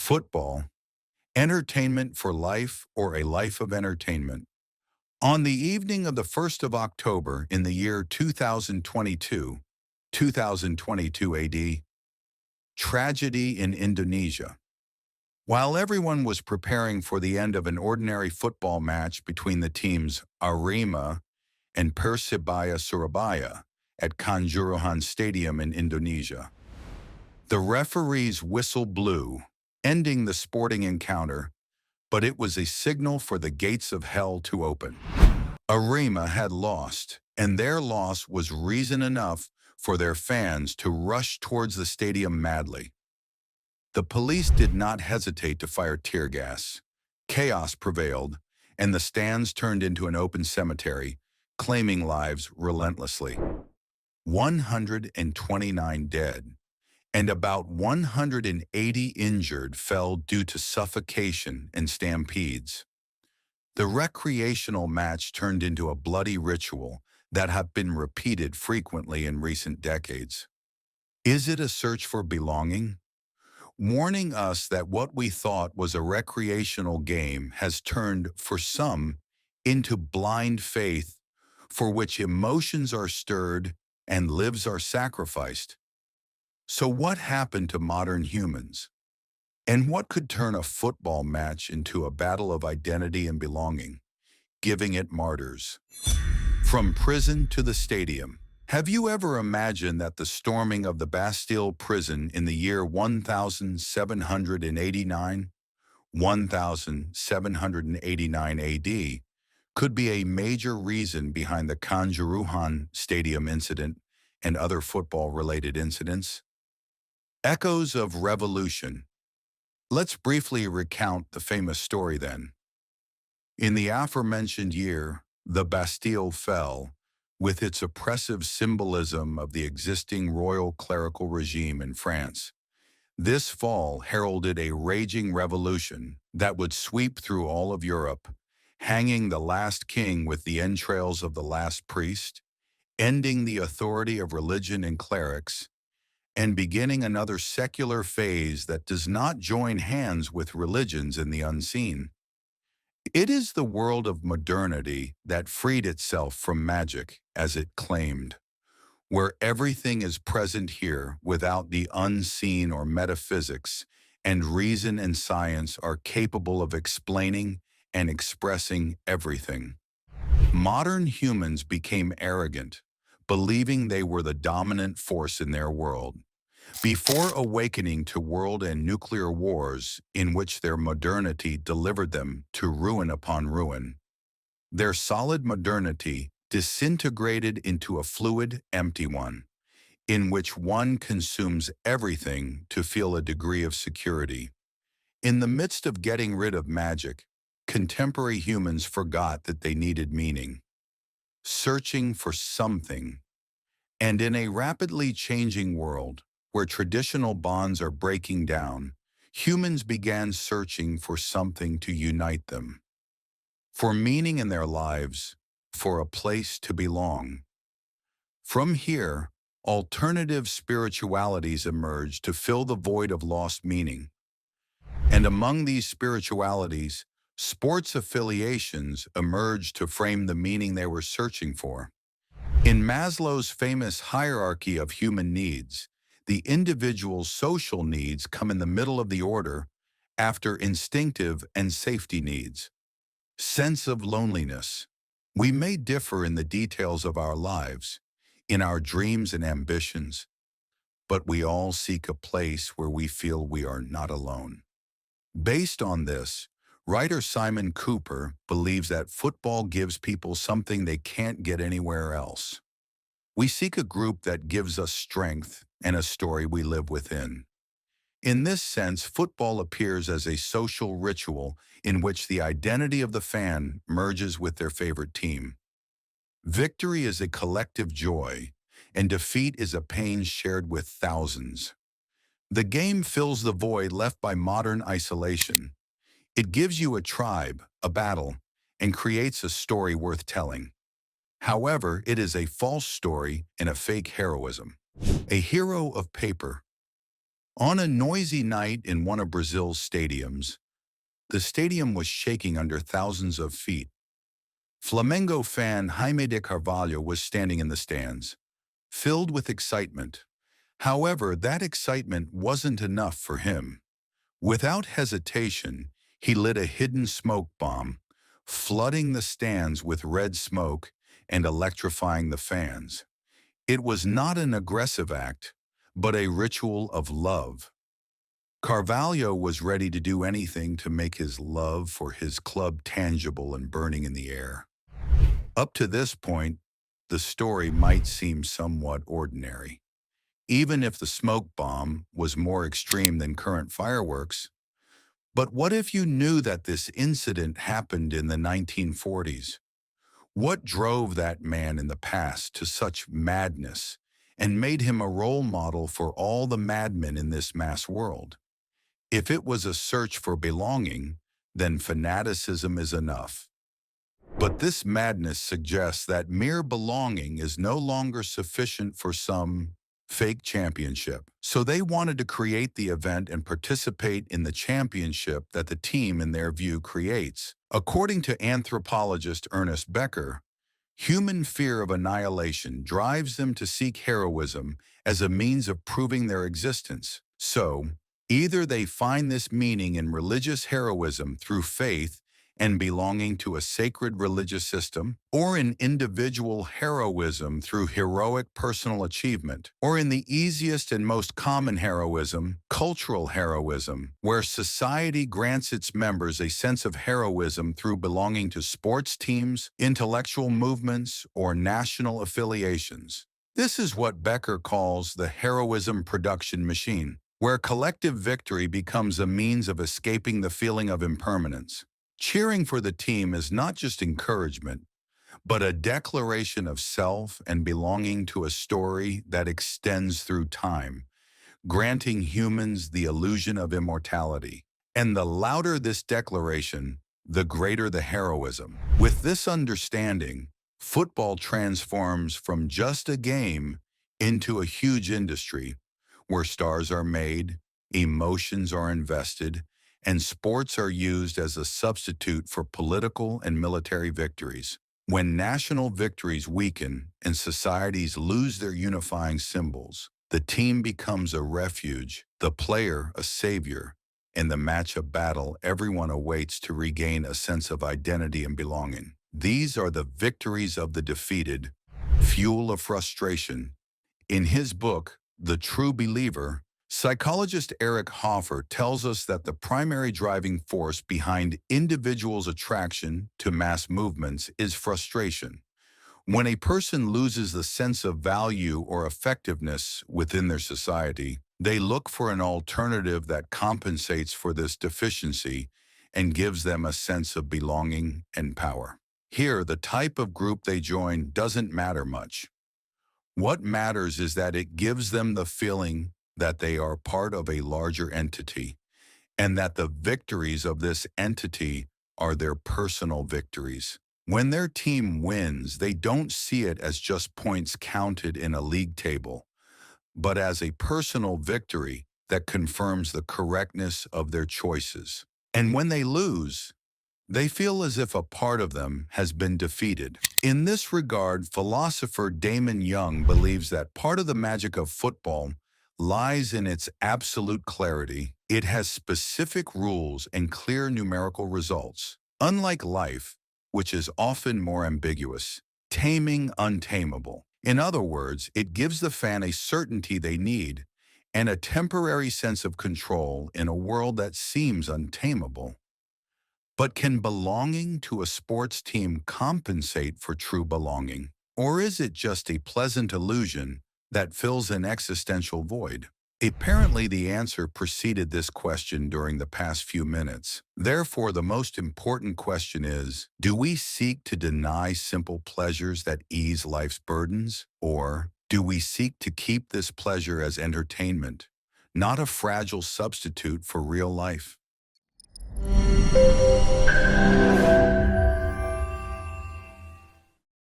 Football, entertainment for life or a life of entertainment. On the evening of the 1st of October in the year 2022 AD, tragedy in Indonesia. While everyone was preparing for the end of an ordinary football match between the teams Arema and Persibaya Surabaya at Kanjuruhan Stadium in Indonesia, the referee's whistle blew, ending the sporting encounter, but it was a signal for the gates of hell to open. Arema had lost, and their loss was reason enough for their fans to rush towards the stadium madly. The police did not hesitate to fire tear gas. Chaos prevailed, and the stands turned into an open cemetery, claiming lives relentlessly. 129 dead, and about 180 injured fell due to suffocation and stampedes. The recreational match turned into a bloody ritual that had been repeated frequently in recent decades. Is it a search for belonging? Warning us that what we thought was a recreational game has turned, for some, into blind faith for which emotions are stirred and lives are sacrificed. So what happened to modern humans? And what could turn a football match into a battle of identity and belonging, giving it martyrs? From prison to the stadium. Have you ever imagined that the storming of the Bastille prison in the year 1789 AD could be a major reason behind the Kanjuruhan Stadium incident and other football-related incidents? Echoes of revolution. Let's briefly recount the famous story then. In the aforementioned year, the Bastille fell, with its oppressive symbolism of the existing royal clerical regime in France. This fall heralded a raging revolution that would sweep through all of Europe, hanging the last king with the entrails of the last priest, ending the authority of religion and clerics, and beginning another secular phase that does not join hands with religions in the unseen. It is the world of modernity that freed itself from magic, as it claimed, where everything is present here without the unseen or metaphysics, and reason and science are capable of explaining and expressing everything. Modern humans became arrogant, believing they were the dominant force in their world, before awakening to world and nuclear wars in which their modernity delivered them to ruin upon ruin. Their solid modernity disintegrated into a fluid, empty one, in which one consumes everything to feel a degree of security. In the midst of getting rid of magic, contemporary humans forgot that they needed meaning, searching for something. And in a rapidly changing world, where traditional bonds are breaking down, humans began searching for something to unite them, for meaning in their lives, for a place to belong. From here, alternative spiritualities emerged to fill the void of lost meaning. And among these spiritualities, sports affiliations emerged to frame the meaning they were searching for. In Maslow's famous hierarchy of human needs, the individual's social needs come in the middle of the order after instinctive and safety needs. Sense of loneliness. We may differ in the details of our lives, in our dreams and ambitions, but we all seek a place where we feel we are not alone. Based on this, writer Simon Cooper believes that football gives people something they can't get anywhere else. We seek a group that gives us strength and a story we live within. In this sense, football appears as a social ritual in which the identity of the fan merges with their favorite team. Victory is a collective joy, and defeat is a pain shared with thousands. The game fills the void left by modern isolation. It gives you a tribe, a battle, and creates a story worth telling. However, it is a false story and a fake heroism. A hero of paper. On a noisy night in one of Brazil's stadiums, the stadium was shaking under thousands of feet. Flamengo fan Jaime de Carvalho was standing in the stands, filled with excitement. However, that excitement wasn't enough for him. Without hesitation, he lit a hidden smoke bomb, flooding the stands with red smoke and electrifying the fans. It was not an aggressive act, but a ritual of love. Carvalho was ready to do anything to make his love for his club tangible and burning in the air. Up to this point, the story might seem somewhat ordinary. Even if the smoke bomb was more extreme than current fireworks. But what if you knew that this incident happened in the 1940s? What drove that man in the past to such madness and made him a role model for all the madmen in this mass world? If it was a search for belonging, then fanaticism is enough. But this madness suggests that mere belonging is no longer sufficient for some fake championship. So they wanted to create the event and participate in the championship that the team, in their view, creates. According to anthropologist Ernest Becker, human fear of annihilation drives them to seek heroism as a means of proving their existence. So, either they find this meaning in religious heroism through faith and belonging to a sacred religious system, or in individual heroism through heroic personal achievement, or in the easiest and most common heroism, cultural heroism, where society grants its members a sense of heroism through belonging to sports teams, intellectual movements, or national affiliations. This is what Becker calls the heroism production machine, where collective victory becomes a means of escaping the feeling of impermanence. Cheering for the team is not just encouragement, but a declaration of self and belonging to a story that extends through time, granting humans the illusion of immortality. And the louder this declaration, the greater the heroism. With this understanding, football transforms from just a game into a huge industry where stars are made, emotions are invested, and sports are used as a substitute for political and military victories. When national victories weaken and societies lose their unifying symbols, the team becomes a refuge, the player a savior, and the match a battle everyone awaits to regain a sense of identity and belonging. These are the victories of the defeated, fuel of frustration. In his book, The True Believer, psychologist Eric Hoffer tells us that the primary driving force behind individuals' attraction to mass movements is frustration. When a person loses the sense of value or effectiveness within their society, they look for an alternative that compensates for this deficiency and gives them a sense of belonging and power. Here, the type of group they join doesn't matter much. What matters is that it gives them the feeling that they are part of a larger entity, and that the victories of this entity are their personal victories. When their team wins, they don't see it as just points counted in a league table, but as a personal victory that confirms the correctness of their choices. And when they lose, they feel as if a part of them has been defeated. In this regard, philosopher Damon Young believes that part of the magic of football lies in its absolute clarity. It has specific rules and clear numerical results. Unlike life, which is often more ambiguous, taming untamable. In other words, it gives the fan a certainty they need and a temporary sense of control in a world that seems untamable. But can belonging to a sports team compensate for true belonging? Or is it just a pleasant illusion that fills an existential void? Apparently, the answer preceded this question during the past few minutes. Therefore, the most important question is, do we seek to deny simple pleasures that ease life's burdens? Or do we seek to keep this pleasure as entertainment, not a fragile substitute for real life?